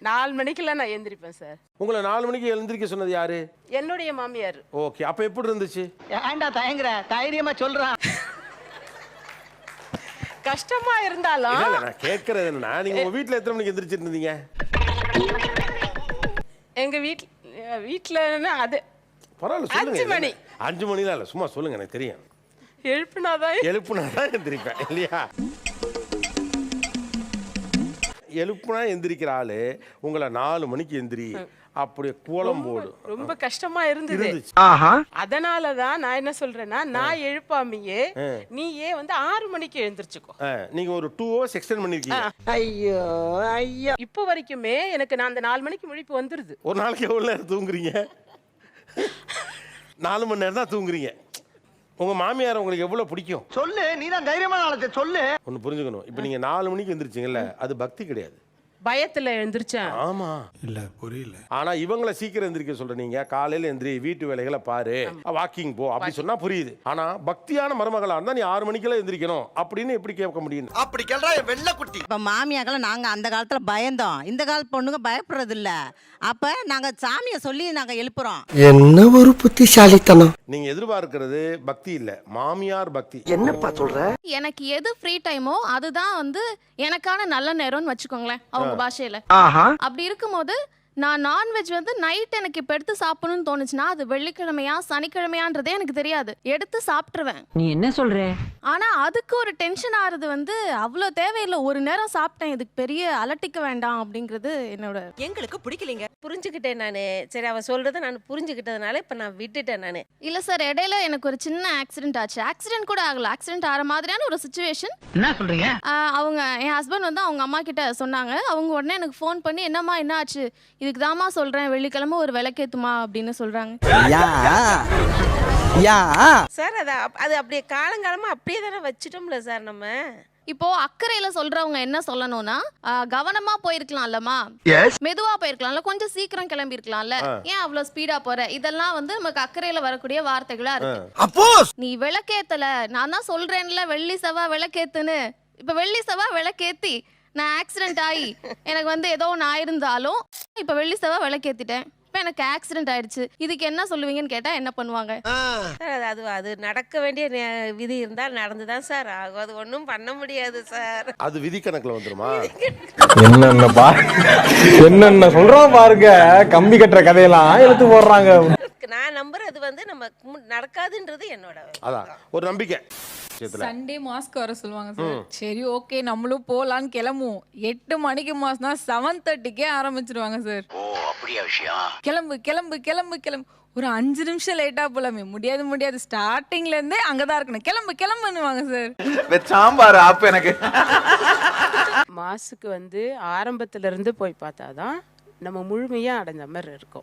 4 மணிக்கெல்லாம் நான் எந்திரிப்பேன் சார். உங்களை 4 மணிக்கு எழுந்திருக்க சொன்னது யாரு? என்னுடைய மாமியார். ஓகே, அப்ப எப்படி இருந்துச்சு? ஏன்டா தயங்குற, தைரியமா சொல்றான். கஷ்டமா இருந்தாலும் இல்ல நான் கேட்கறது என்னன்னா, நீங்க உங்க வீட்ல எத்தனை மணிக்கு எந்திரிச்சிட்டு இருந்தீங்க? எங்க வீட்லன்னா அது பரவாயில்ல 5 மணி. சொல்லுங்க. 5 மணிலாம் இல்ல, சும்மா சொல்லுங்க, எனக்கு தெரியும். எழுப்புனாதான் எந்திரிப்பேன் இல்லையா? எழுப்புனா எந்திரிக்கிற ஆளு உங்களை 4 மணிக்கு எந்திரி அப்படியே கோலம் போடு. ரொம்ப கஷ்டமா இருந்தது. அதனாலதான் நான் என்ன சொல்றேன்னா, நான் எழுப்பாமையே நீயே வந்து 6 மணிக்கு எழுந்திருச்சுக்கோ. நீங்க ஒரு 2 hours எக்ஸ்டெண்ட் பண்ணிருக்கீங்க. ஐயோ ஐயோ, இப்போ வரைக்குமே எனக்கு நான் அந்த 4 மணிக்கு முழிப்பு வந்துருது. ஒரு நாளைக்கு எவ்வளவு நேரம் தூங்குறீங்க? 4 மணி நேரம் தான் தூங்குறீங்க. உங்க மாமியார் உங்களுக்கு எவ்வளவு பிடிக்கும்? சொல்லு, நீ தான் தைரியமான ஆளு, சொல்லு. ஒன்னு புரிஞ்சுக்கணும், இப்ப நீங்க 4 மணிக்கு எந்திரிச்சீங்கல்ல, அது பக்தி கிடையாது, பயத்துல எழுந்திருச்சேன். ஆமா இல்ல புரியல. ஆனா இவங்கள சீக்கிரம் எந்திரிக்க சொல்ற நீங்க, காலையில எந்திரி, வீட்டு வேலைகளை பாரு, வாக்கிங் போ அப்படி சொன்னா புரியுது. ஆனா பக்தியான மருமகளா இருந்தா நீ 6 மணிக்கெல்லாம் எந்திரிக்கணும் அப்படின்னு எப்படி கேட்க முடியும்? அப்படி கேள்றா வெள்ள குட்டி. இப்ப மாமியாக்களை நாங்க அந்த காலத்துல பயந்தோம், இந்த கால பொண்ணுங்க பயப்படுறது இல்ல. அப்ப நாங்க சாமியை சொல்லி நாங்க எழுப்புறோம். என்ன ஒரு புத்திசாலித்தனம். நீங்க எதிர்பார்க்கிறது பக்தி இல்ல, மாமியார் பக்தி. என்னப்பா சொல்ற? எனக்கு எது ஃப்ரீ டைமோ அதுதான் வந்து எனக்கான நல்ல நேரம்னு வச்சுக்கோங்களேன் அவங்க பாஷையில. அப்படி இருக்கும்போது நான் நான்வெஜ் வந்து நைட் எனக்கு இப்ப எடுத்து சாப்பிடணும்னு தோணுச்சுன்னா அது வெள்ளிக்கிழமையா சனிக்கிழமையான்றதே எனக்கு தெரியாது, எடுத்து சாப்பிட்டுருவேன். நீ என்ன சொல்ற? ஆனா அதுக்கு ஒரு டென்ஷன் ஆறுது வந்து அவ்வளோ தேவையில்லை. ஒரு நேரம் சாப்பிட்டேன், இதுக்கு பெரிய அலட்டிக்க வேண்டாம் அப்படிங்கிறது என்னோட. எங்களுக்கு பிடிக்கலைங்க, புரிஞ்சுக்கிட்டேன் நானு. சரி, அவ சொல்றதை நான் புரிஞ்சுக்கிட்டதுனால இப்ப நான் விட்டுட்டேன் நானு. இல்ல சார், இடையில எனக்கு ஒரு சின்ன ஆக்சிடென்ட் ஆச்சு. ஆக்சிடென்ட் கூட ஆகல, ஆக்சிடென்ட் ஆகிற மாதிரியான ஒரு சுச்சுவேஷன். என்ன சொல்றீங்க? அவங்க என் ஹஸ்பண்ட் வந்து அவங்க அம்மா கிட்ட சொன்னாங்க. அவங்க உடனே எனக்கு ஃபோன் பண்ணி, என்னம்மா என்ன ஆச்சு, இதுக்கு தாம்மா சொல்றேன், வெள்ளிக்கிழமை ஒரு விளக்கேத்துமா அப்படின்னு சொல்றாங்க. சார் அது அப்படியே காலங்காலமா அப்படியே தானே வச்சுட்டோம்ல சார். நம்ம இப்போ அக்கறையில சொல்றவங்க என்ன சொல்லணும்னா, கவனமா போயிருக்கலாம்லமா, மெதுவா போயிருக்கலாம்ல, கொஞ்சம் சீக்கிரம் கிளம்பி இருக்கலாம்ல, ஏன் அவ்வளவு ஸ்பீடா போற, இதெல்லாம் வந்து நமக்கு அக்கறையில வரக்கூடிய வார்த்தைகளா இருக்கு. நீ விளக்கேத்தல, நான் தான் சொல்றேன்ல வெள்ளி செவ்வாய் விளக்கேத்துன்னு. இப்ப வெள்ளி செவ்வாய் விளக்கேத்தி நான் ஆக்சிடென்ட் ஆகி எனக்கு வந்து ஏதோ ஒன்று ஆயிருந்தாலும் இப்ப வெள்ளி செவ்வாய் விளக்கேத்திட்டேன், இப்ப எனக்கு ஆக்சிடென்ட் ஆயிடுச்சு, இதுக்கு என்ன சொல்லுவீங்கன்னு கேட்டா என்ன பண்ணுவாங்க? அது நடக்க வேண்டிய விதி இருந்தால் நடந்துதான் சார் ஆகும். அது ஒன்றும் பண்ண முடியாது சார். அது விதி கணக்குல வந்துருமா? என்னென்ன சொல்றோம் பாருங்க, கம்பி கட்டுற கதையெல்லாம் எடுத்து போடுறாங்க. நான் நம்புறது வந்து நம்ம நடக்காதுன்றது என்னோட அதான் ஒரு நம்பிக்கை. சண்டே மாஸ்க்கு வர சொல்லுவாங்க சார். சரி ஓகே நம்மளும் போலான்னு கிளம்புவோம். 8 மணிக்கு மாஸ்னா 7:30க்கே ஆரம்பிச்சிருவாங்க சார். ஓ அப்படியா விஷயம்? கிளம்பு கிளம்பு கிளம்பு கிளம்பு, ஒரு 5 நிமிஷம் லேட்டா போலாமே, முடியாது ஸ்டார்டிங்ல இருந்தே அங்கதான் இருக்கணும், கிளம்பு கிளம்புன்னுவாங்க சார். சாம்பார் அப்ப எனக்கு மாசுக்கு வந்து ஆரம்பத்துல இருந்து போய் பார்த்தாதான் நம்ம முழுமையா அடைஞ்ச மாதிரி இருக்கும்.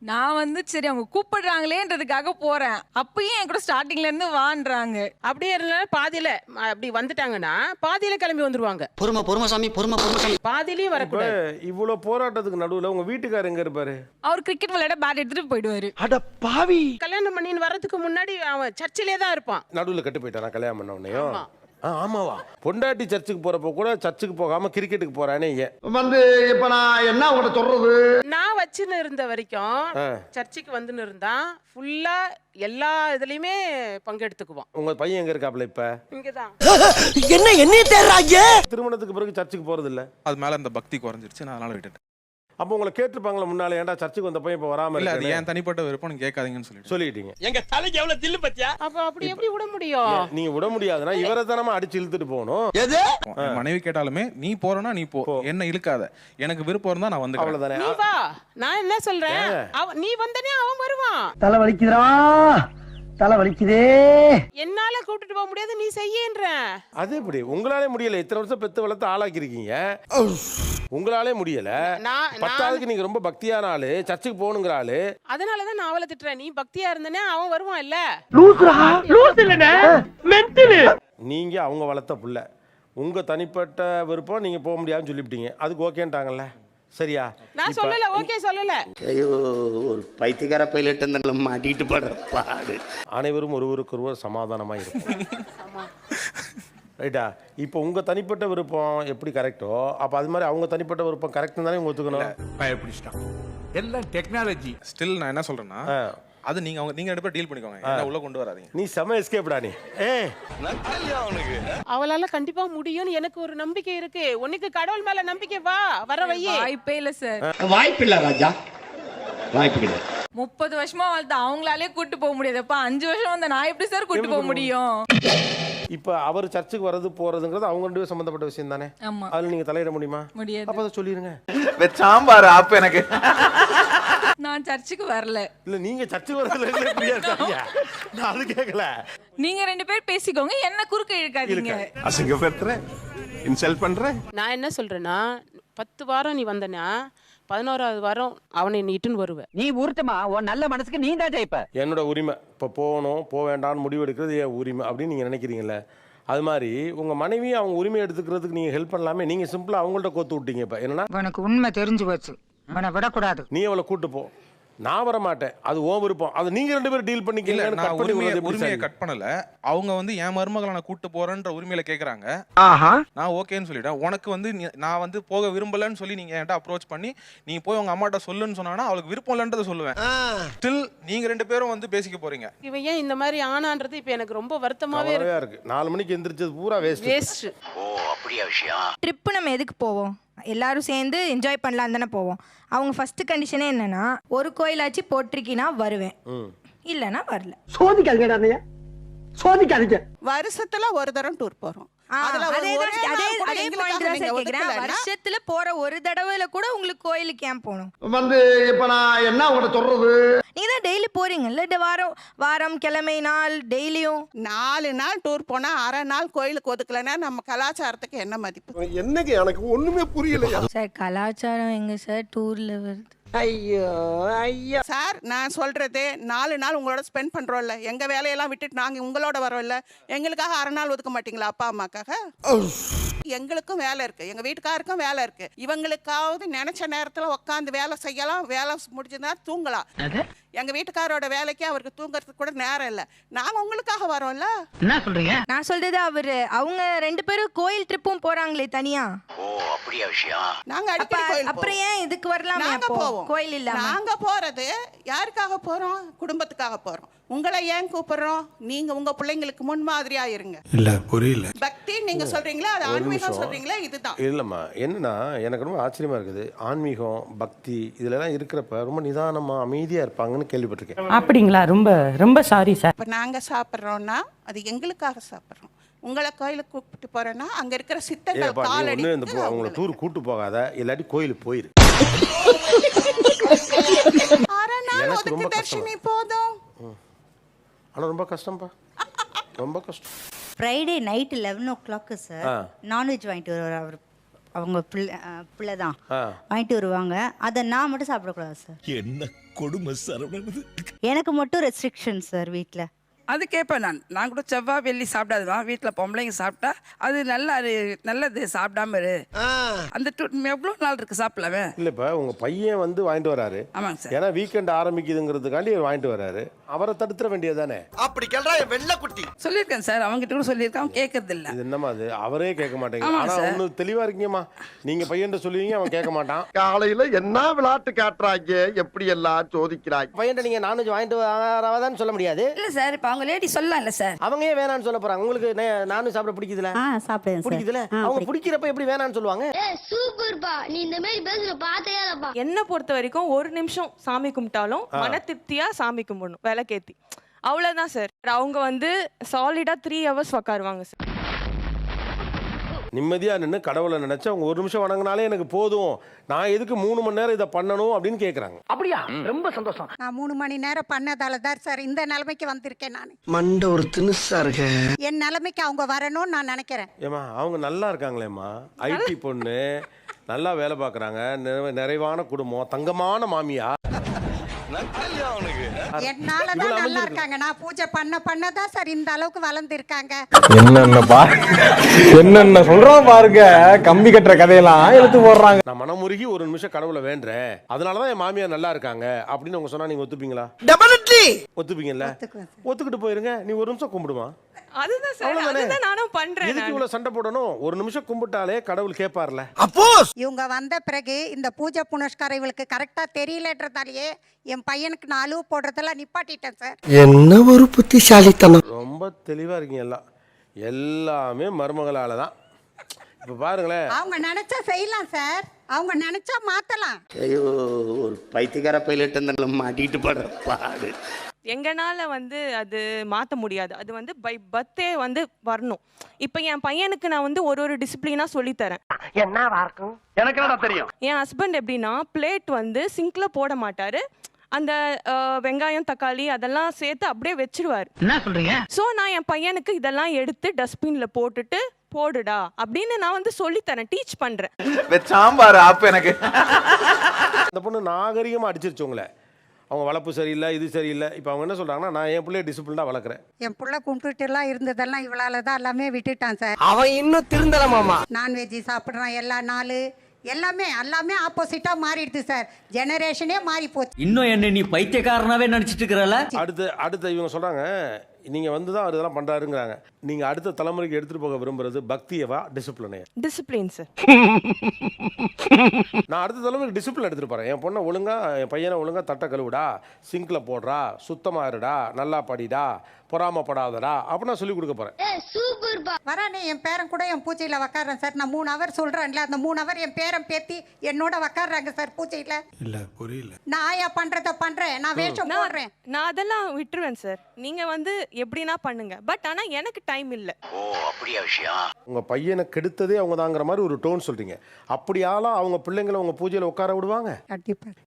நான் வந்து சரி அவங்க கூப்பிடுறாங்களேன்றதுக்காக போறேன், அப்பயும் என் கூட ஸ்டார்டிங்ல இருந்து வான்றாங்க. அப்படியே இருந்தாலும் பாதியில அப்படி வந்துட்டாங்கன்னா பாதியில கிளம்பி வந்துருவாங்க. பொறுமை சாமி, பொறுமை சாமி. பாதியிலயும் வரக்கூடாது. இவ்வளவு போராட்டத்துக்கு நடுவுல உங்க வீட்டுக்காரர் எங்க இருப்பாரு? அவர் கிரிக்கெட் விளையாட பேட் எடுத்துட்டு போயிடுவாரு. அட பாவி, கல்யாணம் பண்ணின்னு வரதுக்கு முன்னாடி அவன் சர்ச்சிலே தான் இருப்பான். நடுவுல கட்டு போயிட்டானா கல்யாணம் பண்ண உடனேயும்? ஆமாவா? பொண்டாட்டி சர்ச்சுக்கு போறப்போ கூட சர்ச்சுக்கு போகாம கிரிக்கெட்டுக்கு போறானே வந்து இப்ப நான் என்ன உங்கள்ட்ட சொல்றது? நான் வச்சுன்னு இருந்த வரைக்கும் சர்ச்சுக்கு வந்துன்னு இருந்தா ஃபுல்லா எல்லா இதுலயுமே பங்கெடுத்துக்குவான். உங்க பையன் எங்க இருக்காப்ல இப்ப? இங்கதான். என்ன தேடுறாங்க? திருமணத்துக்கு பிறகு சர்ச்சுக்கு போறது இல்ல, அது மேல அந்த பக்தி குறைஞ்சிருச்சு, நான் அதனால விட்டுட்டேன். அப்போ உங்களை கேட்டிருப்பாங்களா முன்னால, ஏன்டா சர்ச்சுக்கு வந்த பையன் இப்ப வராம இல்ல, அது இருக்கானே? ஏன் தனிப்பட்ட விருப்பம் கேட்காதீங்கன்னு சொல்லிட்டீங்க. எங்க தலைக்கு எவ்வளவு தில்லு பத்தியா? அப்ப அப்படி எப்படி விட முடியும்? நீங்க விட முடியாதுன்னா இவரை தானமா அடிச்சு இழுத்துட்டு போகணும். மனைவி கேட்டாலுமே நீ போறனா நீ போ, என்ன இழுக்காத, எனக்கு விருப்பம் இருந்தா நான் வந்து அவ்வளவுதானே. நீ வா, நான் என்ன சொல்றேன், நீ வந்தனே அவன் வருவான். தலை வலிக்குதுடா, தலை வலிக்குதே. என்னால கூட்டிட்டு போக முடியாது, நீ செய்யன்ற. அது எப்படி உங்களாலே முடியல? இத்தனை வருஷம் பெத்து வளர்த்து ஆளாக்கி இருக்கீங்க, உங்களாலே முடியல. 10ஆவதுக்கு நீங்க ரொம்ப பக்தியான ஆளு, சர்ச்சுக்கு போகணுங்கிற ஆளு, அதனாலதான் நான் அவளை திட்டுறேன். நீ பக்தியா இருந்தனே அவன் வருவான் இல்ல. நீங்க அவங்க வளர்த்த புள்ள, உங்க தனிப்பட்ட விருப்பம் நீங்க போக முடியாதுன்னு சொல்லிவிட்டீங்க, அதுக்கு ஓகேன்ட்டாங்கல்ல, சரியா? நான் சொல்லல, ஓகே சொல்லல. ஐயோ, ஒரு பைத்தியக்கார பைலட் அந்த மாட்டிட்டு படுற பாடு. அனைவரும் ஒருவருக்கொருவர் சமாதானமா இருக்கும். ரைட்டா? இப்போ உங்க தனிப்பட்ட விருப்பம் எப்படி கரெக்டோ அப்ப அது மாதிரி அவங்க தனிப்பட்ட விருப்பம் கரெக்ட் தானே உங்க ஒத்துக்கணும். பயப்பிடிச்சிட்டான் எல்லாம் டெக்னாலஜி. ஸ்டில் நான் என்ன சொல்றேன்னா அது நீங்க ரெண்டு பேரும் டீல் பண்ணிக்கோங்க, என்ன உள்ள கொண்டு வராதீங்க. நீ செம எஸ்கேப்டா நீ. அவளால கண்டிப்பா முடியும்னு எனக்கு ஒரு நம்பிக்கை இருக்கு. உனக்கு கடவுள் மேல நம்பிக்கை வர வையே. வாய்ப்பே இல்ல சார். வாய்ப்பு இல்ல ராஜா, வாய்ப்பு கிடையாது. 30 வருஷமா வாழ்த்து அவங்களாலே கூட்டு போக முடியாதுப்பா. 5 வருஷம் வந்த நான் எப்படி சார் கூட்டு போக முடியும்? இப்ப அவர் சர்ச்சுக்கு வரது போறதுங்கிறது அவங்க ரெண்டு பேரும் சம்பந்தப்பட்ட விஷயம் தானே. ஆமா. அதுல நீங்க தலையிட முடியுமா? முடியாது. அப்ப அதை சொல்லிருங்க. சாம்பார் அப்ப எனக்கு நான் சர்ச்சுக்கு வரல. இல்ல நீங்க சர்ச்சுக்கு வரதுல புரியாது. நான் அது கேட்கல. நீங்க 2 பேர் பேசிக்கோங்க, என்ன குறுக்க இழுக்காதீங்க. அசிங்கப்படுத்துற, இன்சல்ட் பண்ற. நான் என்ன சொல்றேன்னா 10 வாரம் நீ வந்தனா 11வது வாரம் அவனை நீ இட்டுன்னு வருவ. நீ உருட்டுமா, உன் நல்ல மனசுக்கு நீ தான் ஜெயிப்ப. என்னோட உரிமை. இப்போ போகணும் போக வேண்டாம்னு முடிவு எடுக்கிறது என் உரிமை அப்படின்னு நீங்கள் நினைக்கிறீங்களே, அது மாதிரி உங்கள் மனைவி அவங்க உரிமை எடுத்துக்கிறதுக்கு நீங்கள் ஹெல்ப் பண்ணலாமே. நீங்கள் சிம்பிளாக அவங்கள்ட்ட கோத்து விட்டீங்க. இப்போ என்னன்னா உனக்கு உண்மை தெரிஞ்சு போச்சு, உன்னை விடக்கூடாது. நீ அவளை கூட்டு போ, நான் வர மாட்டேன், அது ஓ விருப்பம், அது நீங்க 2 பேரும் டீல் பண்ணிக்கல. நான் உரிமையை கட் பண்ணல. அவங்க வந்து என் மருமகளை நான் கூட்டு போறேன்ற உரிமையில கேக்குறாங்க. நான் ஓகேன்னு சொல்லிட்டேன். உனக்கு வந்து நான் வந்து போக விரும்பலன்னு சொல்லி நீங்க என்கிட்ட அப்ரோச் பண்ணி நீ போய் உங்க அம்மாட்ட சொல்லுன்னு சொன்னா அவளுக்கு விருப்பம் இல்லன்றதை சொல்லுவேன். ஸ்டில் நீங்க 2 பேரும் வந்து பேசிக்க போறீங்க. இவன் ஏன் இந்த மாதிரி ஆனான்றது இப்ப எனக்கு ரொம்ப வருத்தமாவே இருக்கு. 4 மணிக்கு எந்திரிச்சது பூரா வேஸ்ட். ஓ அப்படியே விஷயம். ட்ரிப்பு நம்ம எதுக்கு போவோம்? எல்லாரும் சேர்ந்து என்ஜாய் பண்ணலாம் தானே போவோம். அவங்க ஃபர்ஸ்ட் கண்டிஷனே என்னன்னா ஒரு கோயிலாச்சு போட்டிருக்கீனா வருவேன், இல்லைன்னா வரல. சோதிக்காதீங்க, சோதிக்காதீங்க. வருஷத்துல ஒரு தரம் டூர் போறோம். வருஷத்துல போற ஒரு தடவைல கூட உங்களுக்கு கோயிலுக்கு ஏன் போகணும்? வந்து இப்ப நான் என்ன உங்கள்ட்ட சொல்றது? நீங்க தான் டெய்லி போறீங்கல்ல, வாரம் கிழமை நாள் டெய்லியும் 4 நாள் டூர் போனா அரை நாள் கோயிலுக்கு ஒதுக்கலன்னா நம்ம கலாச்சாரத்துக்கு என்ன மதிப்பு? என்னங்க எனக்கு ஒண்ணுமே புரியலையா சார்? கலாச்சாரம் எங்க சார் டூர்ல வருது? ஐயோ ஐயோ சார், நான் சொல்றது 4 நாள் உங்களோட ஸ்பெண்ட் பண்றோம்ல, எங்க வேலையெல்லாம் விட்டுட்டு நாங்க உங்களோட வரோம்ல, எங்களுக்காக அரை நாள் ஒதுக்க மாட்டீங்களா அப்பா அம்மாக்காக? எங்களுக்கும் வேலை இருக்கு, எங்க வீட்டுக்காருக்கும் வேலை இருக்கு. இவங்களுக்காவது நினைச்ச நேரத்துல உட்காந்து வேலை செய்யலாம், வேலை முடிஞ்சதா தூங்கலாம். எங்க வீட்டுக்காரோட வேலைக்கு அவருக்கு தூங்கறதுக்கு கூட நேரம் இல்ல. நாங்க உங்களுக்காக வரோம்ல. என்ன சொல்றீங்க? நான் சொல்றது அவங்க 2 பேரும் கோயில் ட்ரிப்பும் போறாங்களே தனியா. ஓ அப்படியே விஷயம். நாங்க அடிக்கடி கோயில் அப்புறம் ஏன் இதுக்கு வரலாம்? நாங்க போவோம். கோயில் இல்ல, நாங்க போறது யாருக்காக போறோம்? குடும்பத்துக்காக போறோம். உங்களை ஏன் கூப்பிடுறோம்? நீங்க உங்க பிள்ளைங்களுக்கு முன்மாதிரியா இருங்க. இல்ல புரியல. பக்தி நீங்க சொல்றீங்களா, அது ஆன்மீகம் சொல்றீங்களா? இதுதான் இல்லம்மா. என்னன்னா எனக்கு ரொம்ப ஆச்சரியமா இருக்குது. ஆன்மீகம் பக்தி இதுல எல்லாம் இருக்கிறப்ப ரொம்ப நிதானமா அமைதியா இருப்பாங்கன்னு கேள்விப்பட்டிருக்கேன். அப்படிங்களா? ரொம்ப ரொம்ப சாரி சார். இப்ப நாங்க சாப்பிடுறோம்னா அது எங்களுக்காக சாப்பிடுறோம். உங்களை கோயிலுக்கு கூப்பிட்டு போறேன்னா அங்க இருக்கிற சித்தர்கள் காலடி அவங்கள டூர் கூட்டு போகாத, இல்லாட்டி கோயிலுக்கு போயிரு. எனக்கு ரொம்ப கஷ்டம் போதும். ஆனா ரொம்ப கஷ்டம்பா, ரொம்ப கஷ்டம். Friday night 11 o'clock sir non veg வாங்கிட்டு வருவார். அவர் அவங்க பிள்ளை தான் வாங்கிட்டு வருவாங்க. அதை நான் மட்டும் சாப்பிடக்கூடாது சார். என்ன கொடுமை சரவணன். எனக்கு மட்டும் ரெஸ்ட்ரிக்ஷன் சார் வீட்டில். அது கேட்பேன் நான் கூட செவ்வாய் வெள்ளி சாப்பிடாதுதான். வீட்டில் பொம்பளைங்க சாப்பிட்டா அது நல்லது, சாப்பிடாம இரு. அந்த எவ்வளோ நாள் இருக்கு சாப்பிடலாமே. இல்ல இப்ப உங்க பையன் வந்து வாங்கிட்டு வராரு. ஆமாங்க சார். ஏன்னா வீக்கெண்ட் ஆரம்பிக்குதுங்கிறதுக்காண்டி வாங்கிட்டு வராரு. அவரை தடுத்துற வேண்டியதானே. அப்படி கேள்றா வெள்ளை குட்டி. சொல்லியிருக்கேன் சார், அவங்க கிட்ட கூட சொல்லியிருக்கேன், அவங்க கேட்கறது இல்ல. இது என்னமா அது? அவரே கேட்க மாட்டேங்க. ஆனா ஒண்ணு தெளிவா இருக்கீங்கம்மா, நீங்க பையன் சொல்லுவீங்க, அவன் கேட்க மாட்டான். காலையில என்ன விளையாட்டு காட்டுறாங்க, எப்படி எல்லாம் சோதிக்கிறாங்க. பையன் நீங்க நான்வெஜ் வாங்கிட்டு வராதான்னு சொல்ல முடியாது. இல்ல சார், இப்ப அவங்க லேடி சொல்லலாம் இல்ல சார். அவங்க ஏன் வேணாம்னு சொல்ல போறாங்க? உங்களுக்கு நான்வெஜ் சாப்பிட பிடிக்குதுல? சாப்பிடுவேன். பிடிக்குதுல? அவங்க பிடிக்கிறப்ப எப்படி வேணாம்னு சொல்லுவாங்க? சூப்பர்பா, நீ இந்த மாதிரி பேசுற பார்த்தே இல்லப்பா. என்ன பொறுத்த வரைக்கும் 1 நிமிஷம் சாமி கும்பிட்டாலும் மன திருப்தியா சாமி கும்பிடணும், விளக்கேத்தி. அவ்வளவுதான் சார். அவங்க வந்து சாலிடா 3 hours உட்காருவாங்க சார். நிம்மதியா நின்று கடவுளை நினைச்சு அவங்க 1 நிமிஷம் வணங்கினாலே எனக்கு போதும், நான் எதுக்கு 3 மணி நேரம் இதை பண்ணணும் அப்படின்னு கேட்கறாங்க. அப்படியா? ரொம்ப சந்தோஷம். நான் 3 மணி நேரம் பண்ணதால தான் சார் இந்த நிலைமைக்கு வந்திருக்கேன். நான் மண்ட ஒரு தினுசா இருக்க. என் நிலைமைக்கு அவங்க வரணும்னு நான் நினைக்கிறேன். ஏமா அவங்க நல்லா இருக்காங்களேம்மா, ஐடி பொண்ணு, நல்லா வேலை பார்க்குறாங்க, நிறைவான குடும்பம், தங்கமான மாமியா. என்னாலதான் நல்லா இருக்காங்க. நான் பூஜை பண்ணதான் சார் இந்த அளவுக்கு வளர்ந்துருக்காங்க. என்னென்ன சொல்றோம் பாருங்க, கம்பி கட்டுற கதையெல்லாம் எடுத்து போடுறாங்க. நான் மனமுருகி 1 நிமிஷம் கடவுளை வேண்டேன், அதனாலதான் என் மாமியார் நல்லா இருக்காங்க அப்படின்னு அவங்க சொன்னா நீங்க ஒத்துப்பீங்களா? டெபினெட்லி ஒத்துப்பீங்கல்ல? ஒத்துக்கிட்டு போயிருங்க. நீ 1 நிமிஷம் கும்பிடுமா. அதுதான் சார் அவ்வளவுதானே? அதுதான் நானும் பண்றேன் எதுக்கு இவ்வளவு சண்டை போடணும்? ஒரு நிமிஷம் கும்பிட்டாலே கடவுள் கேட்பார்ல. இவங்க வந்த பிறகு இந்த பூஜை புனஸ்காரம் இவளுக்கு கரெக்டா தெரியலன்றதாலேயே என் பையனுக்கு நான் அழுவு போடுறதெல்லாம் நிப்பாட்டிட்டேன் சார். என்ன ஒரு புத்திசாலித்தனம். ரொம்ப தெளிவா இருக்கீங்க எல்லாம். எல்லாமே மருமகளால தான். இப்ப பாருங்களேன். அவங்க நினைச்சா செய்யலாம் சார், அவங்க நினைச்சா மாத்தலாம். ஐயோ, ஒரு பைத்தியக்கார பைலட் மாட்டிட்டு படுற பாடு. எங்கனால வந்து அது மாற்ற முடியாது. அது வந்து பை பர்த்டே வந்து வரணும். இப்போ என் பையனுக்கு நான் வந்து ஒரு டிசிப்ளினா சொல்லித்தரேன். என்னவா இருக்கும் எனக்கு என்ன தெரியும். என் ஹஸ்பண்ட் எப்படின்னா பிளேட் வந்து சிங்க்ல போட மாட்டாரு. அந்த வெங்காயம் தக்காளி அதெல்லாம் சேர்த்து அப்படியே வச்சிருவாரு. என்ன சொல்றீங்க? ஸோ நான் என் பையனுக்கு இதெல்லாம் எடுத்து டஸ்ட்பின்ல போட்டுட்டு போடுடா அப்படின்னு நான் வந்து சொல்லித்தரேன், டீச் பண்றேன். சாம்பார் அப்ப எனக்கு அந்த பொண்ணு நாகரிகமா அடிச்சிருச்சு உங்களை. அவங்க வளர்ப்பு சரியில்லை, இது சரியில்லை. இப்போ அவங்க என்ன சொல்றாங்கன்னா, நான் என் பிள்ளைய டிசிப்ளினா வளர்க்குறேன். என் புள்ள கும்பிட்டு எல்லாம் இருந்ததெல்லாம் இவளால தான் எல்லாமே விட்டுட்டான் சார். அவன் இன்னும் திருந்தல மாமா. நான்வெஜ் சாப்பிட்றான் எல்லா நாள், எல்லாமே ஆப்போசிட்டா மாறிடுது சார். ஜெனரேஷனே மாறி போச்சு. இன்னும் என்ன நீ பைத்தியக்காரனாவே நினைச்சிட்டு இருக்கறல? அடுத்து இவங்க சொல்றாங்க, நீங்க வந்து தான் அவர் இதெல்லாம் பண்றாருங்கிறாங்க. நீங்க அடுத்த தலைமுறைக்கு எடுத்துட்டு போக விரும்புறது பக்தியவா டிசிப்ளினையா? Discipline sir. நான் அடுத்த தலைமுறைக்கு டிசிப்ளின் எடுத்துட்டு போறேன். என் பொண்ணை ஒழுங்கா, என் பையனை ஒழுங்கா தட்டை கழுவுடா, சிங்க்ல போடுறா, சுத்தமா இருடா, நல்லா படிடா, பொறாமப்படாதடா அப்படின்னு நான் சொல்லி கொடுக்க போறேன். வரானே என் பேரன் கூட என் பூஜையில உக்காடுறேன் சார். நான் 3 ஹவர் சொல்றேன்ல, அந்த 3 ஹவர் என் பேரன் பேத்தி என்னோட உக்காடுறாங்க சார் பூஜையில. இல்ல புரியல. நான் ஆயா பண்றத பண்றேன், நான் வேஷம் போடுறேன். நான் அதெல்லாம் விட்டுருவேன் சார். நீங்க வந்து எப்படின்னா பண்ணுங்க, பட் ஆனா எனக்கு டைம் இல்ல. ஓ அப்படியா விஷயம். உங்க பையனை கெடுத்ததே அவங்க தாங்கிற மாதிரி ஒரு டோன் சொல்றீங்க. அப்படியாலாம் அவங்க பிள்ளைங்களை உங்க பூஜையில உட்கார விடுவாங்க? கண்டிப்பா.